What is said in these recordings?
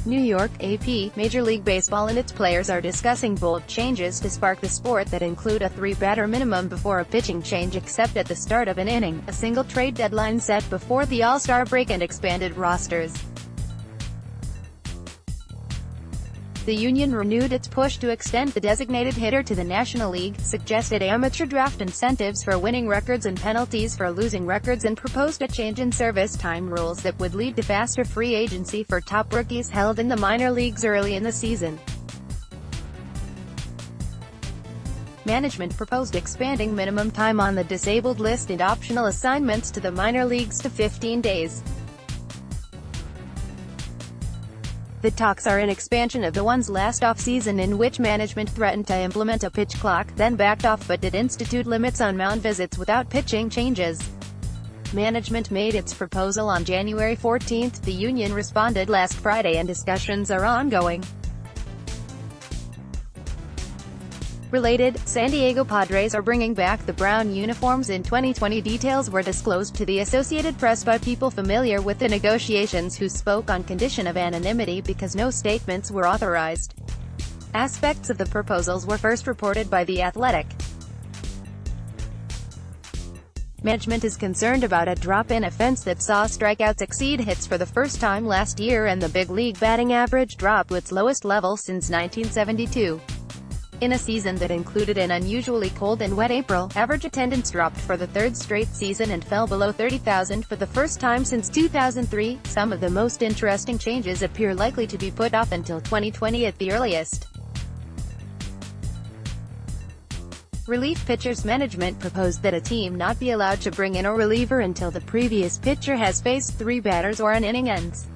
New York, AP, Major League Baseball and its players are discussing bold changes to spark the sport that include a 3-batter minimum before a pitching change except at the start of an inning, a single trade deadline set before the All-Star break and expanded rosters. The union renewed its push to extend the designated hitter to the National League, suggested amateur draft incentives for winning records and penalties for losing records, and proposed a change in service time rules that would lead to faster free agency for top rookies held in the minor leagues early in the season. Management proposed expanding minimum time on the disabled list and optional assignments to the minor leagues to 15 days. The talks are an expansion of the ones last off-season in which management threatened to implement a pitch clock, then backed off but did institute limits on mound visits without pitching changes. Management made its proposal on January 14. The union responded last Friday and discussions are ongoing. Related, San Diego Padres are bringing back the brown uniforms in 2020. Details were disclosed to the Associated Press by people familiar with the negotiations who spoke on condition of anonymity because no statements were authorized. Aspects of the proposals were first reported by The Athletic. Management is concerned about a drop in offense that saw strikeouts exceed hits for the first time last year, and the big league batting average dropped to its lowest level since 1972. In a season that included an unusually cold and wet April, average attendance dropped for the third straight season and fell below 30,000 for the first time since 2003. Some of the most interesting changes appear likely to be put off until 2020 at the earliest. Relief pitchers management proposed that a team not be allowed to bring in a reliever until the previous pitcher has faced 3 batters or an inning ends.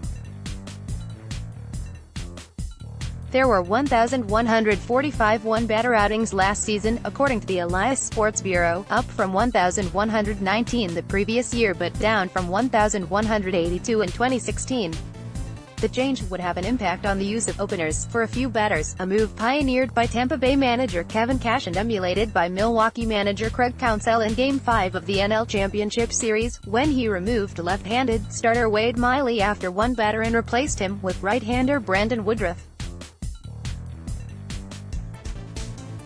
There were 1,145 one-batter outings last season, according to the Elias Sports Bureau, up from 1,119 the previous year but down from 1,182 in 2016. The change would have an impact on the use of openers for a few batters, a move pioneered by Tampa Bay manager Kevin Cash and emulated by Milwaukee manager Craig Counsell in Game 5 of the NL Championship Series, when he removed left-handed starter Wade Miley after one batter and replaced him with right-hander Brandon Woodruff.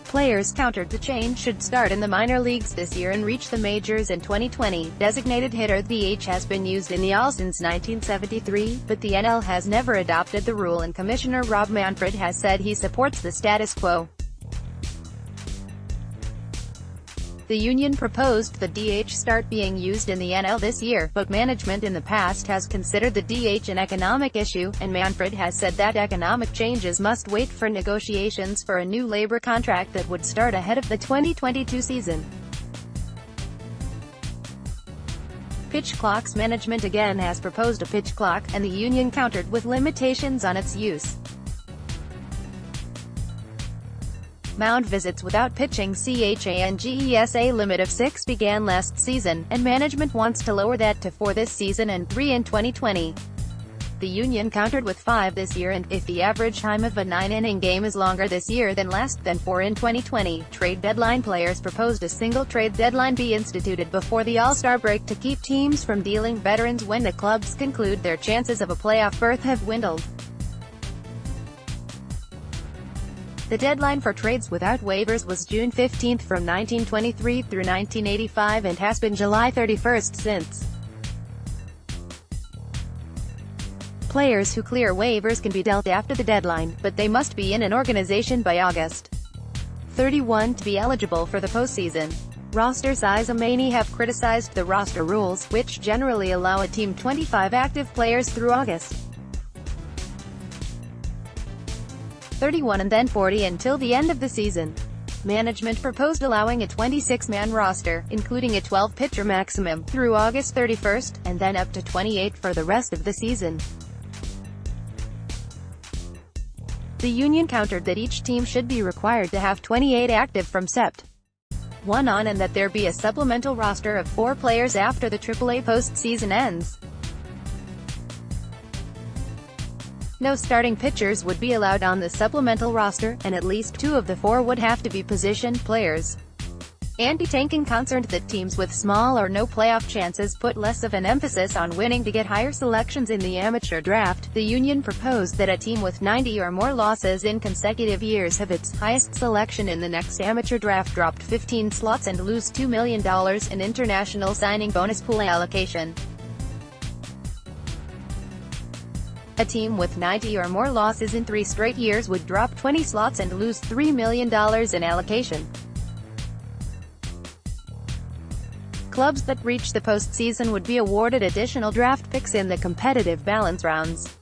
Players countered the change should start in the minor leagues this year and reach the majors in 2020. Designated hitter (DH) has been used in the AL since 1973, but the NL has never adopted the rule, and Commissioner Rob Manfred has said he supports the status quo. The union proposed the DH start being used in the NL this year, but management in the past has considered the DH an economic issue, and Manfred has said that economic changes must wait for negotiations for a new labor contract that would start ahead of the 2022 season. Pitch clocks management again has proposed a pitch clock, and the union countered with limitations on its use. Mound visits without pitching CHANGESA limit of 6 began last season, and management wants to lower that to 4 this season and 3 in 2020. The union countered with 5 this year, and, if the average time of a 9-inning game is longer this year than last, then 4 in 2020. Trade deadline players proposed a single trade deadline be instituted before the All-Star break to keep teams from dealing veterans when the clubs conclude their chances of a playoff berth have dwindled. The deadline for trades without waivers was June 15 from 1923 through 1985 and has been July 31 since. Players who clear waivers can be dealt after the deadline, but they must be in an organization by August 31 to be eligible for the postseason. Roster size. Many have criticized the roster rules, which generally allow a team 25 active players through August 31 and then 40 until the end of the season. Management proposed allowing a 26-man roster, including a 12-pitcher maximum, through August 31, and then up to 28 for the rest of the season. The union countered that each team should be required to have 28 active from Sept. 1 on, and that there be a supplemental roster of 4 players after the AAA postseason ends. No starting pitchers would be allowed on the supplemental roster, and at least 2 of the 4 would have to be position players. Anti-tanking concerned that teams with small or no playoff chances put less of an emphasis on winning to get higher selections in the amateur draft. The union proposed that a team with 90 or more losses in consecutive years have its highest selection in the next amateur draft dropped 15 slots and lose $2 million in international signing bonus pool allocation. A team with 90 or more losses in 3 straight years would drop 20 slots and lose $3 million in allocation. Clubs that reach the postseason would be awarded additional draft picks in the competitive balance rounds.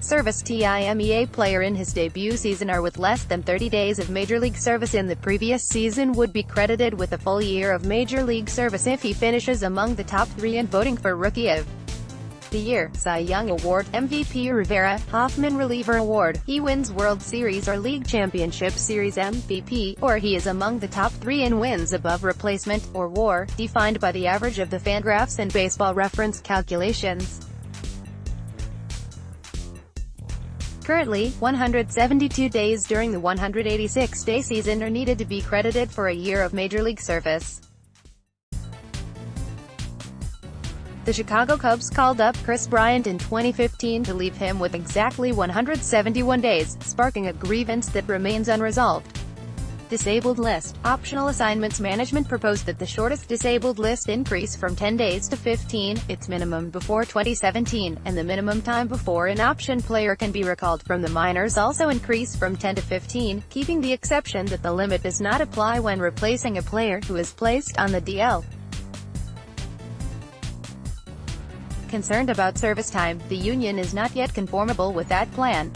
Service TIMEA player in his debut season or with less than 30 days of Major League service in the previous season would be credited with a full year of Major League service if he finishes among the top 3 in voting for Rookie of the Year, Cy Young Award, MVP Rivera, Hoffman Reliever Award, he wins World Series or League Championship Series MVP, or he is among the top 3 in wins above replacement, or WAR, defined by the average of the Fangraphs and Baseball Reference calculations. Currently, 172 days during the 186-day season are needed to be credited for a year of Major League service. The Chicago Cubs called up Chris Bryant in 2015 to leave him with exactly 171 days, sparking a grievance that remains unresolved. Disabled list. Optional assignments management proposed that the shortest disabled list increase from 10 days to 15, its minimum before 2017, and the minimum time before an option player can be recalled from the minors also increase from 10 to 15, keeping the exception that the limit does not apply when replacing a player who is placed on the DL. Concerned about service time, the union is not yet conformable with that plan.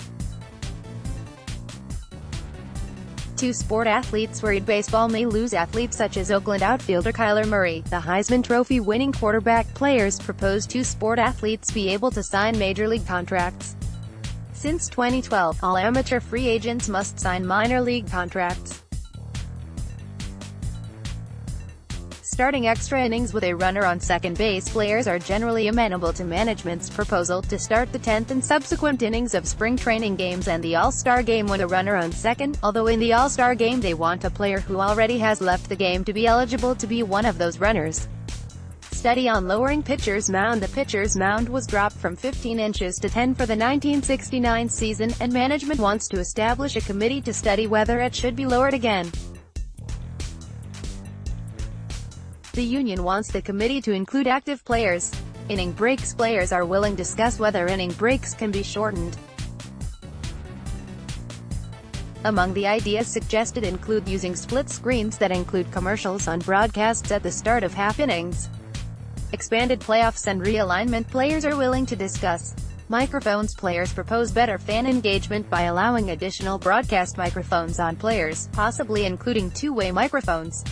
2 sport athletes worried baseball may lose athletes such as Oakland outfielder Kyler Murray. The Heisman Trophy winning quarterback players propose 2 sport athletes be able to sign major league contracts. Since 2012, all amateur free agents must sign minor league contracts. Starting extra innings with a runner on second base, players are generally amenable to management's proposal to start the 10th and subsequent innings of spring training games and the All-Star game with a runner on second, although in the All-Star game they want a player who already has left the game to be eligible to be one of those runners. Study on lowering pitcher's mound. The pitcher's mound was dropped from 15 inches to 10 for the 1969 season, and management wants to establish a committee to study whether it should be lowered again. The union wants the committee to include active players. Inning breaks. Players are willing to discuss whether inning breaks can be shortened. Among the ideas suggested include using split screens that include commercials on broadcasts at the start of half innings. Expanded playoffs and realignment. Players are willing to discuss microphones. Players propose better fan engagement by allowing additional broadcast microphones on players, possibly including two-way microphones.